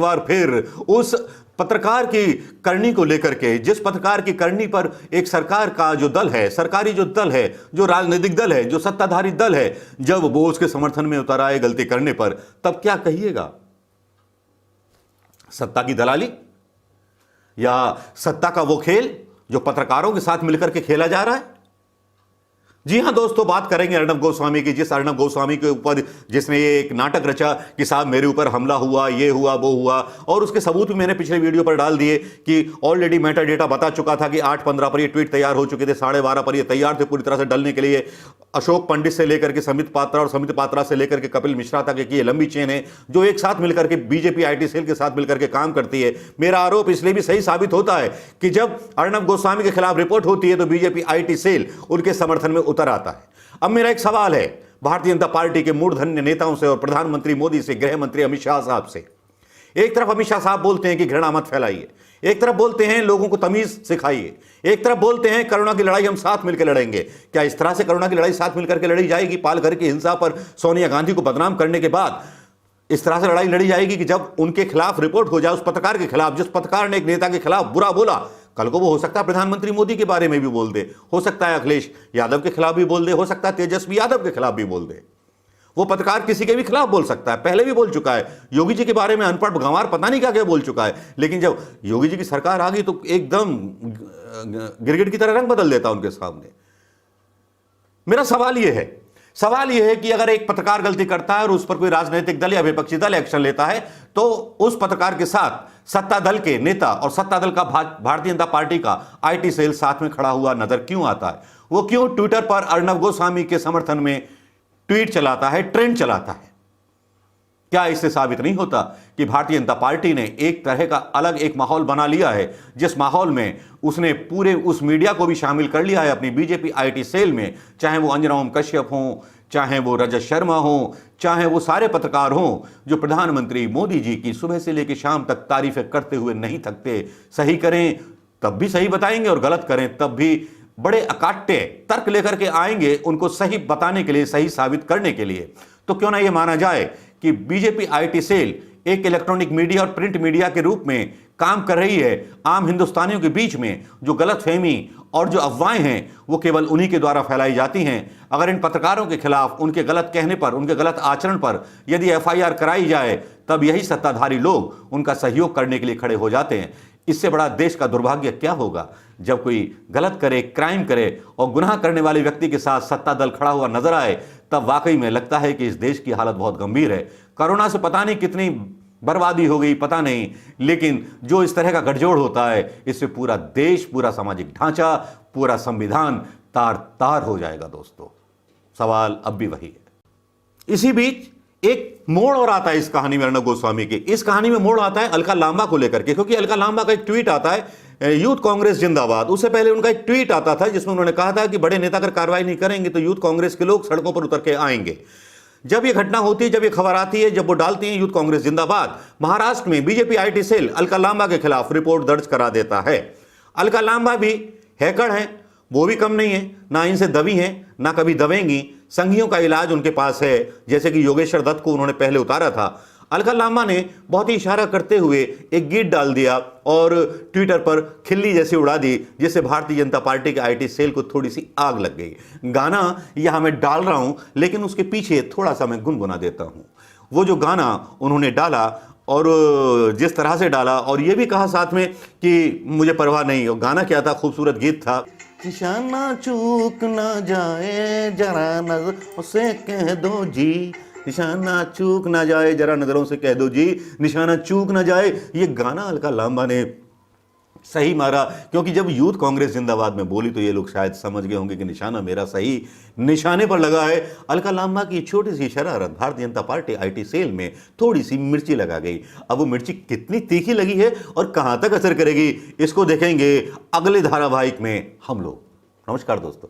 बार फिर उस पत्रकार की करनी को लेकर के, जिस पत्रकार की करनी पर एक सरकार का जो दल है, सरकारी जो दल है, जो राजनीतिक दल है, जो सत्ताधारी दल है, जब वो उसके समर्थन में उतर आए गलती करने पर, तब क्या कहिएगा? सत्ता की दलाली या सत्ता का वो खेल जो पत्रकारों के साथ मिलकर के खेला जा रहा है? जी हां दोस्तों, बात करेंगे अर्नब गोस्वामी की, जिस अर्नब गोस्वामी के ऊपर जिसने ये एक नाटक रचा कि साहब मेरे ऊपर हमला हुआ, ये हुआ, वो हुआ, और उसके सबूत भी मैंने पिछले वीडियो पर डाल दिए कि ऑलरेडी मेटा डेटा बता चुका था कि 8:15 पर ये ट्वीट तैयार हो चुके थे, 12:30 पर ये तैयार थे पूरी तरह से डलने के लिए। अशोक पंडित से लेकर के समित पात्रा और समित पात्रा से लेकर के कपिल मिश्रा तक की ये लंबी चेन है जो एक साथ मिलकर के बीजेपी आईटी सेल के साथ मिलकर के काम करती है। मेरा आरोप इसलिए भी सही साबित होता है कि जब अर्नब गोस्वामी के खिलाफ रिपोर्ट होती है तो बीजेपी आईटी सेल उनके समर्थन में उतर आता है। अब मेरा एक सवाल है भारतीय जनता पार्टी के मूर्धन्य नेताओं से और प्रधानमंत्री मोदी से, गृह मंत्री अमित शाह साहब से। एक तरफ अमित शाह साहब बोलते हैं कि घृणा मत फैलाइए, एक तरफ बोलते हैं लोगों को तमीज सिखाइए, एक तरफ बोलते हैं करुणा की लड़ाई हम साथ मिलकर लड़ेंगे। क्या इस तरह से करुणा की लड़ाई साथ मिलकर के लड़ी जाएगी? पालघर की हिंसा पर सोनिया गांधी को बदनाम करने के बाद इस तरह से लड़ाई लड़ी जाएगी कि जब उनके खिलाफ रिपोर्ट हो जाए, उस पत्रकार के खिलाफ, जिस पत्रकार ने एक नेता के खिलाफ बुरा बोला, कल को वो हो सकता है प्रधानमंत्री मोदी के बारे में भी बोल दे, हो सकता है अखिलेश यादव के खिलाफ भी बोल दे, हो सकता है तेजस्वी यादव के खिलाफ भी बोल दे। वो पत्रकार किसी के भी खिलाफ बोल सकता है, पहले भी बोल चुका है। योगी जी के बारे में अनपढ़ गंवार पता नहीं क्या क्या बोल चुका है, लेकिन जब योगी जी की सरकार आ गई तो एकदम गिरगिट की तरह रंग बदल देता उनके सामने। मेरा सवाल यह है कि अगर एक पत्रकार गलती करता है और उस पर कोई राजनीतिक दल या विपक्षी दल एक्शन लेता है तो उस पत्रकार के साथ सत्ता दल के नेता और सत्ता दल का भारतीय जनता पार्टी का आईटी सेल साथ में खड़ा हुआ नजर क्यों आता है? वो क्यों ट्विटर पर अर्नब गोस्वामी के समर्थन में ट्वीट चलाता है, ट्रेंड चलाता है? क्या इससे साबित नहीं होता कि भारतीय जनता पार्टी ने एक तरह का अलग एक माहौल बना लिया है, जिस माहौल में उसने पूरे उस मीडिया को भी शामिल कर लिया है अपनी बीजेपी आईटी सेल में, चाहे वो अंजना ओम कश्यप हों, चाहे वो रजत शर्मा हों, चाहे वो सारे पत्रकार हों जो प्रधानमंत्री मोदी जी की सुबह से लेकर शाम तक तारीफें करते हुए नहीं थकते। सही करें तब भी सही बताएंगे और गलत करें तब भी बड़े अकाट्य तर्क लेकर के आएंगे उनको सही बताने के लिए, सही साबित करने के लिए। तो क्यों ना यह माना जाए कि बीजेपी आईटी सेल एक इलेक्ट्रॉनिक मीडिया और प्रिंट मीडिया के रूप में काम कर रही है। आम हिंदुस्तानियों के बीच में जो गलतफहमी और जो अफवाहें हैं वो केवल उन्हीं के द्वारा फैलाई जाती हैं। अगर इन पत्रकारों के खिलाफ उनके गलत कहने पर, उनके गलत आचरण पर यदि एफआईआर कराई जाए तब यही सत्ताधारी लोग उनका सहयोग करने के लिए खड़े हो जाते हैं। इससे बड़ा देश का दुर्भाग्य क्या होगा जब कोई गलत करे, क्राइम करे और गुनाह करने वाले व्यक्ति के साथ सत्ता दल खड़ा हुआ नजर आए, तब वाकई में लगता है कि इस देश की हालत बहुत गंभीर है। कोरोना से पता नहीं कितनी बर्बादी हो गई, पता नहीं, लेकिन जो इस तरह का गठजोड़ होता है इससे पूरा देश, पूरा सामाजिक ढांचा, पूरा संविधान तार तार हो जाएगा। दोस्तों, सवाल अब भी वही है। इसी बीच एक मोड़ और आता है इस कहानी में अर्नब गोस्वामी की। इस कहानी में मोड़ आता है अलका लांबा को लेकर के, क्योंकि अलका लांबा का एक ट्वीट आता है, यूथ कांग्रेस जिंदाबाद। उससे पहले उनका एक ट्वीट आता था जिसमें उन्होंने कहा था कि बड़े नेता अगर कार्रवाई नहीं करेंगे तो यूथ कांग्रेस के लोग सड़कों पर उतर के आएंगे। जब ये घटना होती है, जब ये खबर आती है, जब वो डालती है यूथ कांग्रेस जिंदाबाद, महाराष्ट्र में BJP IT cell Alka Lamba के खिलाफ रिपोर्ट दर्ज करा देता है। अलका लांबा भी हैकर हैं, वो भी कम नहीं है, ना इनसे दबी हैं ना कभी दबेंगी। संघियों का इलाज उनके पास है, जैसे कि योगेश्वर दत्त को उन्होंने पहले उतारा था। अलका लांबा ने बहुत ही इशारा करते हुए एक गीत डाल दिया और ट्विटर पर खिल्ली जैसी उड़ा दी, जिससे भारतीय जनता पार्टी के आईटी सेल को थोड़ी सी आग लग गई। गाना यहां मैं डाल रहा हूं, लेकिन उसके पीछे थोड़ा सा मैं गुनगुना देता हूं। वो जो गाना उन्होंने डाला और जिस तरह से डाला, और ये भी कहा साथ में कि मुझे परवाह नहीं, और गाना क्या था, खूबसूरत गीत था। निशाना चूक ना जाए जरा नजरों से कह दो जी, निशाना चूक ना जाए जरा नजरों से कह दो जी, निशाना चूक ना जाए। ये गाना अलका लांबा ने सही मारा, क्योंकि जब यूथ कांग्रेस जिंदाबाद में बोली तो ये लोग शायद समझ गए होंगे कि निशाना मेरा सही निशाने पर लगा है। अलका लांबा की छोटी सी शरारत Bharatiya Janata party IT cell में थोड़ी सी मिर्ची लगा गई। अब वो मिर्ची कितनी तीखी लगी है और कहां तक असर करेगी, इसको देखेंगे अगले धारावाहिक में हम लोग। नमस्कार दोस्तों।